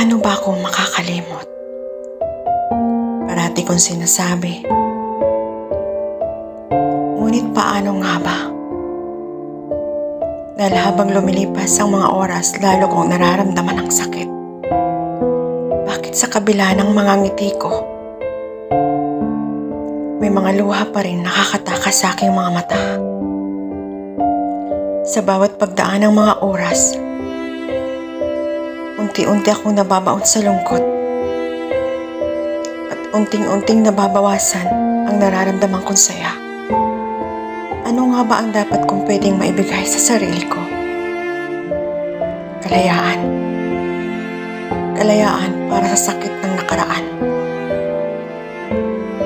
Paano ba ako makakalimot? Parati kong sinasabi. Ngunit paano nga ba? Dahil habang lumilipas ang mga oras, lalo kong nararamdaman ang sakit. Bakit sa kabila ng mga ngiti ko, may mga luha pa rin nakakatakas sa aking mga mata? Sa bawat pagdaan ng mga oras, unti-unti akong nababaon sa lungkot at unting-unting nababawasan ang nararamdaman kong saya. Ano nga ba ang dapat kong pwedeng maibigay sa sarili ko? Kalayaan. Kalayaan para sa sakit ng nakaraan.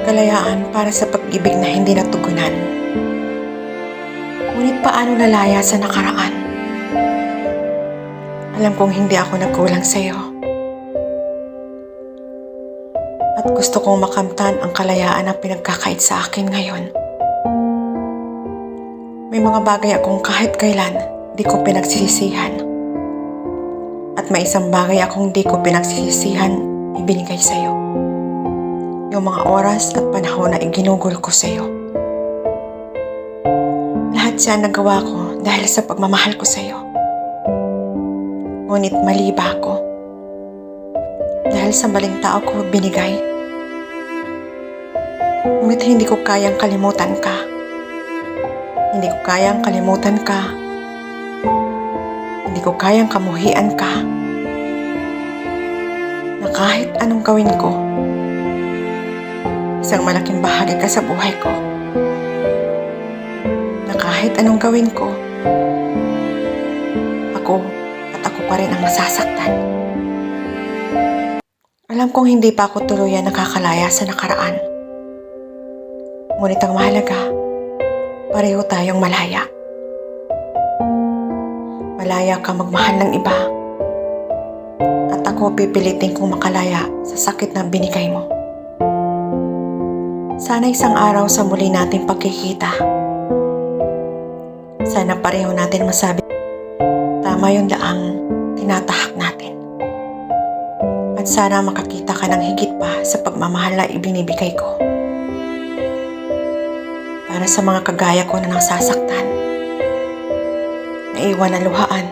Kalayaan para sa pag-ibig na hindi natugunan. Ngunit paano lalaya sa nakaraan? Alam kong hindi ako nagkulang sa iyo. At gusto kong makamtan ang kalayaan na pinagkakait sa akin ngayon. May mga bagay akong kahit kailan di ko pinagsisisihan. At may isang bagay akong di ko pinagsisisihan ibinigay sa iyo. Yung mga oras at panahon na iginugol ko sa iyo. Lahat siya nagawa ko dahil sa pagmamahal ko sa iyo. Ngunit mali ba ako? Dahil sa maling tao ko binigay? Ngunit hindi ko kayang kalimutan ka. Hindi ko kayang kalimutan ka. Hindi ko kayang kamuhian ka. Na kahit anong gawin ko, isang malaking bahagi ka sa buhay ko. Na kahit anong gawin ko, ako pa rin ang masasaktan. Alam kong hindi pa ako tuluyan nakakalaya sa nakaraan. Ngunit ang mahalaga, pareho tayong malaya. Malaya ka magmahal ng iba. At ako pipilitin kong makalaya sa sakit na binigay mo. Sana isang araw sa muli nating pagkikita. Sana pareho natin masabi, tama yung daang tinatahak natin. At sana makakita ka ng higit pa sa pagmamahal na ibinibigay ko. Para sa mga kagaya ko na nasasaktan, naiwan na luhaan,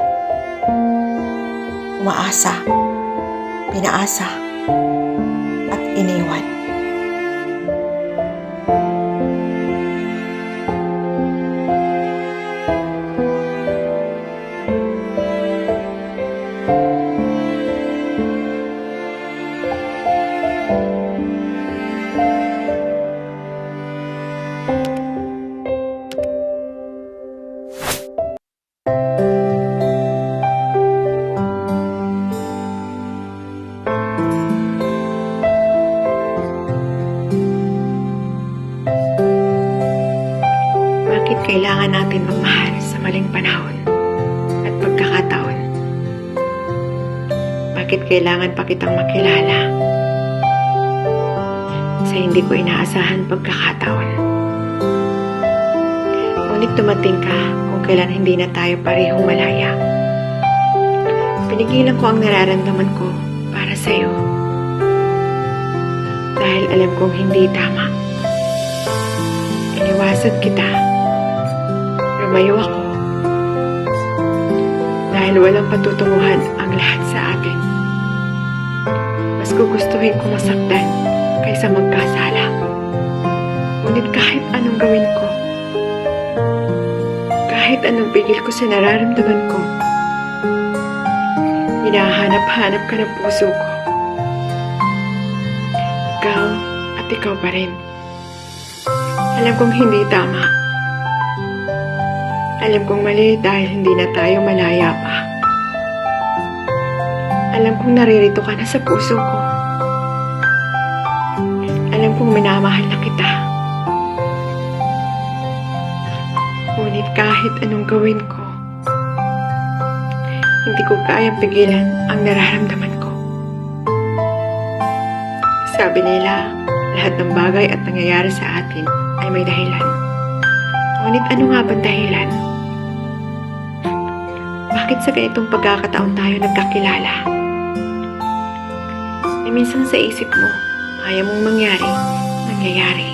umaasa, pinaasa, at iniwan. Bakit kailangan natin magmahal sa maling panahon at pagkakataon? Bakit kailangan pa kitang makilala sa hindi ko inaasahan pagkakataon? Ngunit dumating ka kung kailan hindi na tayo parehong malaya. Pinigilan ko ang nararamdaman ko para sa iyo. Dahil alam kong hindi tama. Iniwasan kita. Lumayo ako. Dahil walang patutunguhan ang lahat sa atin. Mas gugustuhin ko masaktan kaysa magkasala. Ngunit kahit anong gawin ko, kahit anong pigil ko sa nararamdaman ko, hinahanap-hanap ka ng puso ko. Ikaw at ikaw pa rin. Alam kong hindi tama. Alam kong mali dahil hindi na tayo malaya pa. Alam kong naririto ka na sa puso ko. Alam kong minamahal na kita. Ngunit kahit anong gawin ko, hindi ko kayang pigilan ang nararamdaman ko. Sabi nila, lahat ng bagay at nangyayari sa atin ay may dahilan. Ngunit ano nga bang dahilan? Bakit sa ganitong pagkakataon tayo nagkakilala? minsan sa isip mo, ayaw mong mangyari, nangyayari.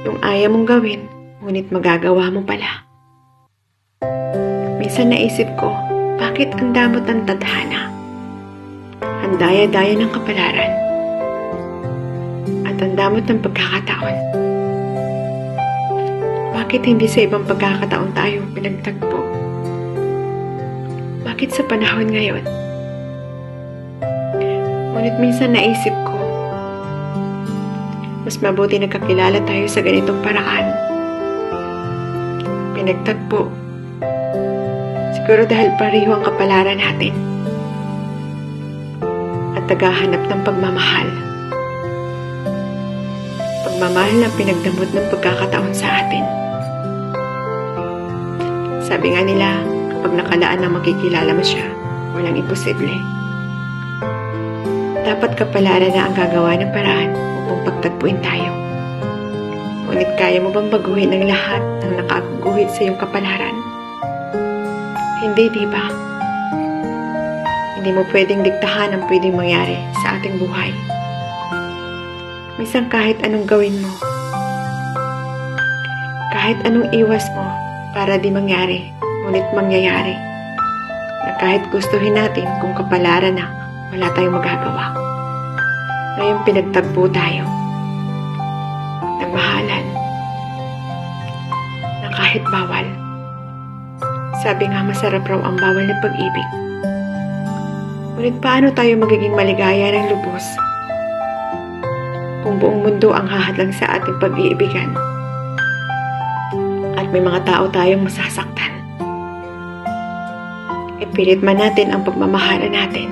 Yung ayaw mong gawin, ngunit magagawa mo pala. Minsan naisip ko, bakit ang damot ng tadhana? Ang daya-daya ng kapalaran. At ang damot ng pagkakataon. Bakit hindi sa ibang pagkakataon tayo pinagtagpo? Bakit sa panahon ngayon? Ngunit minsan naisip ko, mas mabuti nagkakilala tayo sa ganitong paraan. Pinagtagpo. Siguro dahil pareho ang kapalaran natin. At tagahanap ng pagmamahal. Pagmamahal na pinagdamot ng pagkakataon sa atin. Sabi nga nila, kapag nakalaan na makikilala mo siya, walang imposible. Dapat kapalaran na ang gagawa ng paraan upang pagtagpuin tayo. Ngunit kaya mo bang baguhin ang lahat ng nakaguhit sa iyong kapalaran? Hindi, di ba? Hindi mo pwedeng diktahan ang pwedeng mangyari sa ating buhay. Minsan kahit anong gawin mo, kahit anong iwas mo para di mangyari, ngunit mangyayari, na kahit gustuhin natin kung kapalaran na, wala tayong magagawa. Ngayon pinagtagpo tayo. Nagmahalan. Na kahit bawal. Sabi nga masarap raw ang bawal ng pag-ibig. Ngunit paano tayo magiging maligaya ng lubos kung buong mundo ang hahadlang sa ating pag-iibigan at may mga tao tayong masasaktan? Ipilit man natin ang pagmamahalan natin.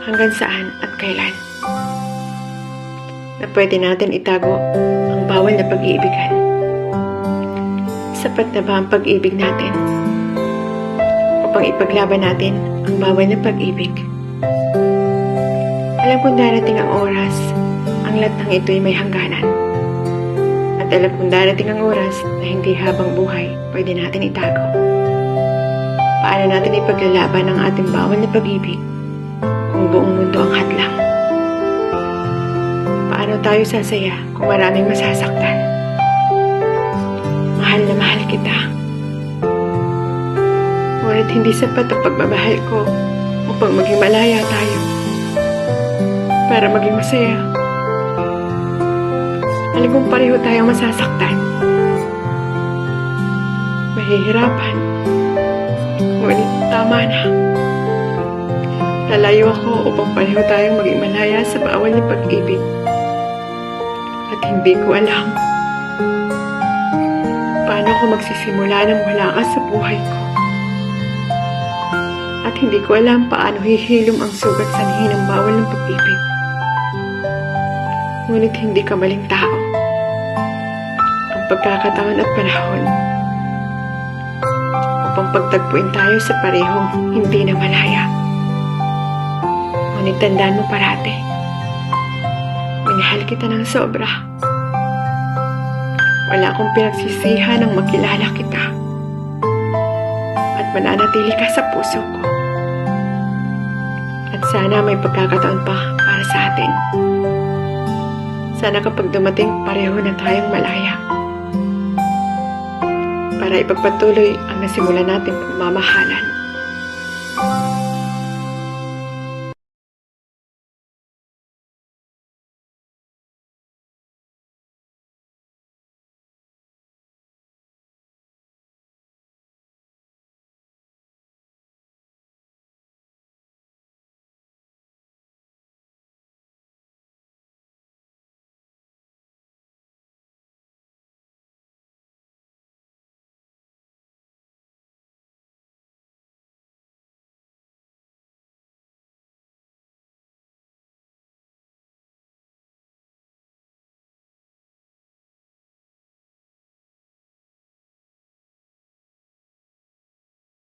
Hanggang saan at kailan? Na pwede natin itago ang bawal na pag-iibigan. Sapat na ba ang pag-ibig natin upang ipaglaban natin ang bawal na pag-ibig? Alam kong darating ang oras, ang lahat ng ito'y may hangganan. At alam kong darating ang oras na hindi habang buhay pwede natin itago. Paano natin ipaglalaban ang ating bawal na pag-ibig kung buong mundo ang hadlang? Paano tayo sasaya kung maraming masasaktan? Mahal na mahal kita. Ngunit hindi sapat ang pagmamahal ko upang maging malaya tayo. Para maging masaya. Alam kong pareho tayong masasaktan. Mahihirapan. Ngunit tama na. Lalayo ako upang pareho tayong maging malaya sa bawal na pag-ibig. At hindi ko alam paano ako magsisimula nang wala ka sa buhay ko. At hindi ko alam paano hihilom ang sugat sa ng bawal ng pag-ibig. Ngunit hindi ka maling tao. Ang pagkakataon at panahon upang pagtagpuin tayo sa parehong hindi na malaya. Ngunit tandaan mo parati, minahal kita ng sobra. Wala akong pinagsisihan ng makilala kita at mananatili ka sa puso ko. At sana may pagkakataon pa para sa atin. Sana kapag dumating pareho na tayong malaya para ipagpatuloy ang nasimulan nating pagmamahalan.